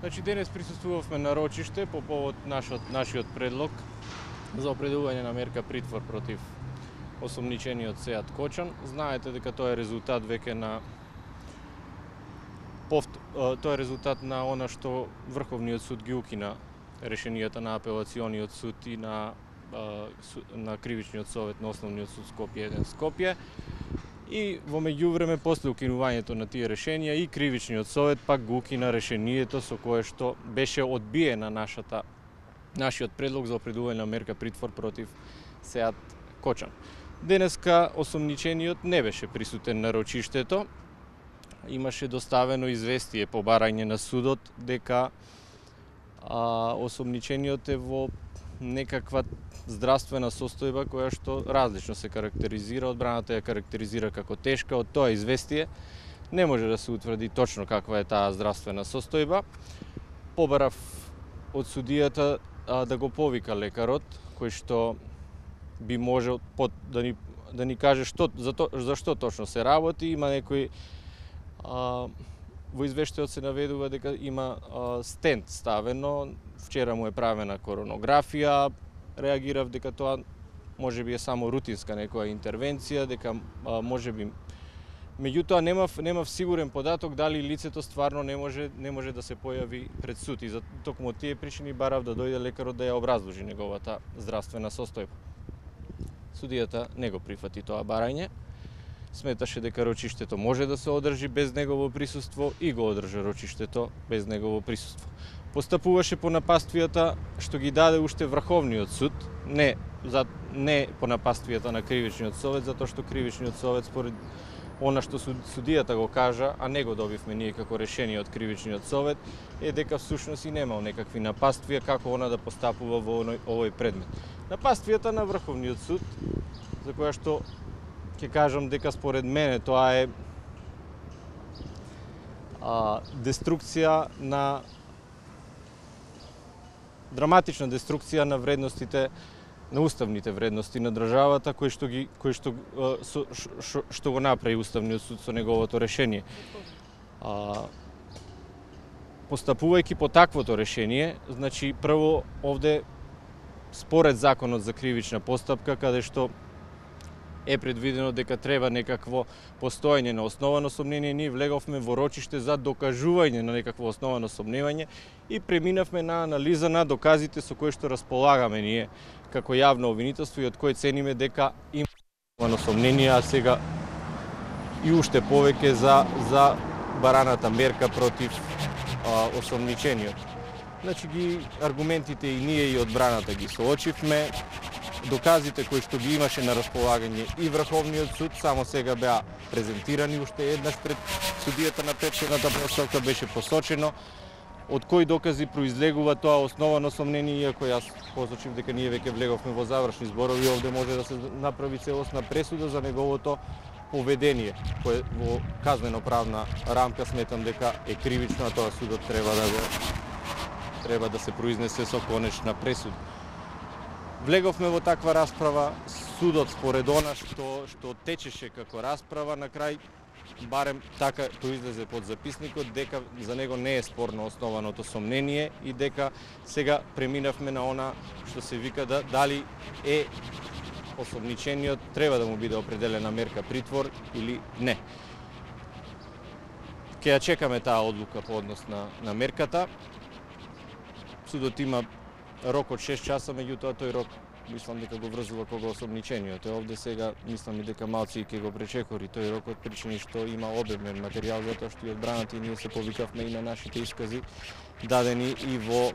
Значи денес присуствувавме на рочиште по повод нашиот предлог за определување на мерка притвор против осомничениот Сеат Кочан. Знаете дека тоа е резултат веќе на тоа е резултат на она што Врховниот суд ги укина решенијата на апелациониот суд и на Кривичниот совет на Основниот суд Скопје 1 Скопје. И во меѓувреме, после укинувањето на тие решенија, и Кривичниот совет пак го укина решението со кое што беше одбиена нашиот предлог за определување на мерка притвор против Сеат Кочан. Денеска осомничениот не беше присутен на рочиштето. Имаше доставено известие по барање на судот дека осомничениот е во некаква здравствена состојба која што различно се карактеризира. Одбраната ја карактеризира како тешка. Од тоа известие не може да се утврди точно каква е таа здравствена состојба. Побарав од судијата да го повика лекарот, кој што би можел да ни каже за што точно се работи. Има некои во извештајот се наведува дека има стент ставено, вчера му е правена коронографија, реагирав дека тоа можеби е само рутинска некоја интервенција, дека можеби. Меѓутоа немав сигурен податок дали лицето стварно не може да се појави пред суд, и за токму тие причини барав да дојде лекарот да ја образложи неговата здравствена состојба. Судијата не го прифати тоа барање. Сметаше дека рочиштето може да се одржи без негово присуство и го одржа рочиштето без негово присуство. Постапуваше по напаствијата што ги даде уште Врховниот суд, не по напаствијата на Кривичниот совет, затоа што Кривичниот совет според она што судијата го кажа, а не го добивме ние како решение од Кривичниот совет, е дека всушност и немал некакви напаствија како она да постапува во овој предмет. Напаствијата на Врховниот суд, за која што ќе кажам дека според мене тоа е драматична деструкција на вредностите, на уставните вредности на државата, што го направи Уставниот суд со неговото решение. Постапувајќи по таквото решение, значи прво овде според законот за кривична постапка, каде што е предвидено дека треба некакво постоење на основано сомнение, ние влеговме во рочиште за докажување на некакво основано сомневање и преминавме на анализа на доказите со кои што располагаме ние како јавно обвинителство и од кои цениме дека има основано сомнение, а сега и уште повеќе за бараната мерка против осомничениот. Значи аргументите и ние и одбраната ги соочивме. Доказите кои што ги имаше на располагање и Врховниот суд само сега беа презентирани уште еднаш пред судијата на претходната постапка, беше посочено од кои докази произлегува тоа основано сомнение, иако јас посочив дека ние веќе влеговме во завршни зборови, овде може да се направи целосна пресуда за неговото поведение, кое во казнено-правна рамка сметам дека е кривично, а тоа судот треба да се произнесе со конечна пресуда. Влеговме во таква расправа, судот според она што течеше како расправа, на крај барем така произлезе под записникот дека за него не е спорно основаното сомнение и дека сега преминавме на она што се вика дали е осомничениот треба да му биде определена мерка притвор или не. Ќе ја чекаме таа одлука по однос на мерката. Судот има рок од 6 часа, меѓутоа тој рок мислам дека го врзува кога осомничениот. Овде сега мислам и дека малци ќе го пречекори тој рок од причини што има обемен материјал, затоа што и одбраната и ние се повикавме и на нашите искази дадени и во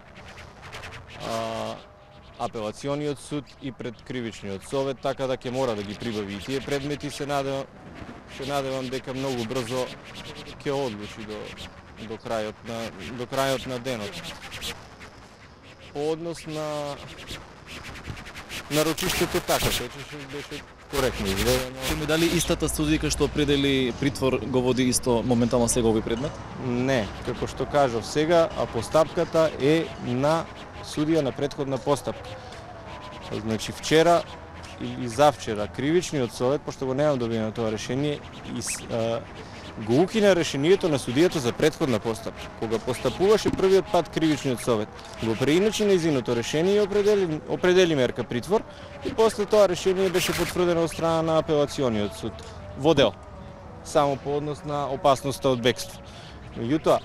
апелациониот суд и пред Кривичниот совет, така да ќе мора да ги прибави и тие предмети. Се надевам дека многу брзо ќе одлучи до крајот на денот. По однос на рочиштето така беше коректно изведено. Ќе ми дали истата судика што определи притвор го води исто моментално сега овој предмет? Не, како што кажав сега, а постапката е на судија на претходна постапка. Значи вчера или завчера Кривичниот совет, пошто го немам добиено тоа решение, го укина решението на судијата за претходна постапка. Кога постапуваше првиот пат кривичниот совет, го преиначи нејзиното решение и определи мерка притвор и после тоа решение беше потврдено од страна на апелациониот суд во дел, само по однос на опасноста од бегство. Меѓутоа,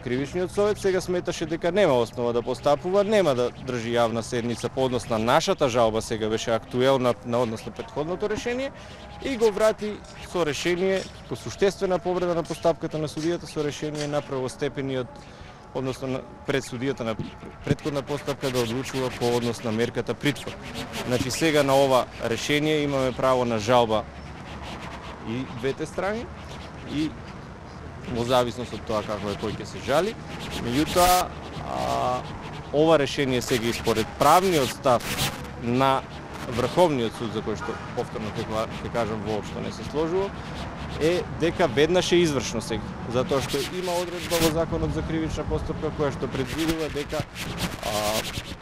Кривичниот совет сега сметаше дека нема основа да постапува, нема да држи јавна седница по однос на нашата жалба, сега беше актуелна на однос на претходното решение и го врати со решение по суштествена повреда на постапката на судијата со решение на првостепениот, односно пред судијата на претходна постапка да одлучува по однос на мерката притвор. Значи сега на ова решение имаме право на жалба и двете страни и во зависност од тоа како е кој ќе се жали. Меѓутоа, ова решение сега и според правниот став на Врховниот суд, за кој што повторно ќе кажам воопшто не се сложува, е дека веднаш е извршно сега, затоа што има одредба во Законот за кривична постапка која што предвидува дека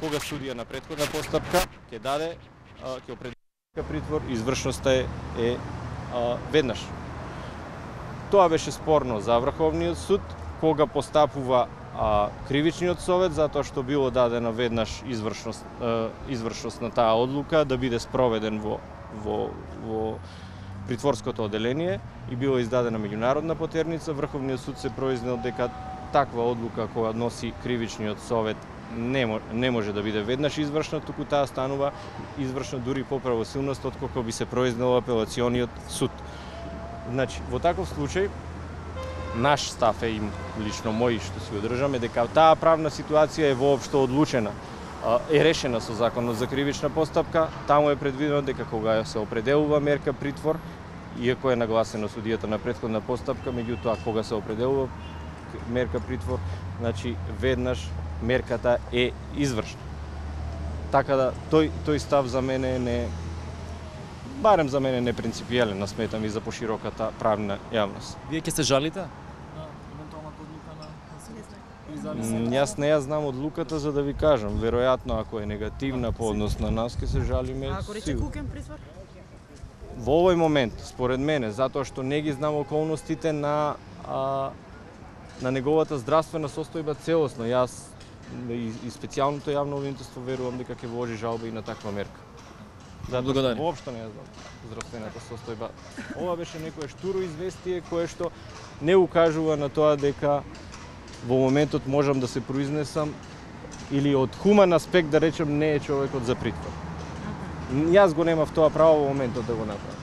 кога судија на претходна постапка ќе даде, ќе определи притвор, извршноста е веднаш. Тоа беше спорно за Врховниот суд, кога постапува Кривичниот совет, затоа што било дадено веднаш извршност на таа одлука да биде спроведен во притворското оделение и било издадена меѓународна потерница. Врховниот суд се произнел дека таква одлука која носи Кривичниот совет не може да биде веднаш извршна, туку таа станува извршна дури по правосилност отколку би се произнел апелациониот суд. Значи, во таков случај, наш став е им лично мој што си одржаме дека таа правна ситуација е воопшто одлучена, е решена со Законот за кривична постапка. Таму е предвидено дека кога се определува мерка притвор, иако е нагласено судијата на претходна постапка, меѓутоа кога се определува мерка притвор, значи веднаш мерката е извршна. Така да тој став за мене барем за мене не принципијален, сметам и за пошироката правна јавност. Вие ќе се жалите на евентуалната одлука на судот? Јас не ја знам одлуката за да ви кажам. Веројатно ако е негативна по однос на нас ќе се жалиме. А ако рече кукен притвор? Во овој момент, според мене, затоа што не ги знам околностите на неговата здравствена состојба целосно. Јас и специјалното јавно обвинителство верувам дека ќе вложи жалба и на таква мерка. Благодарам. Воопшто не ја знам здравствената состојба. Ова беше некое штуро известие кое што не укажува на тоа дека во моментот можам да се произнесам или од хуман аспект да речем не е човекот за притвор. Јас го немав тоа право во моментот да го направам.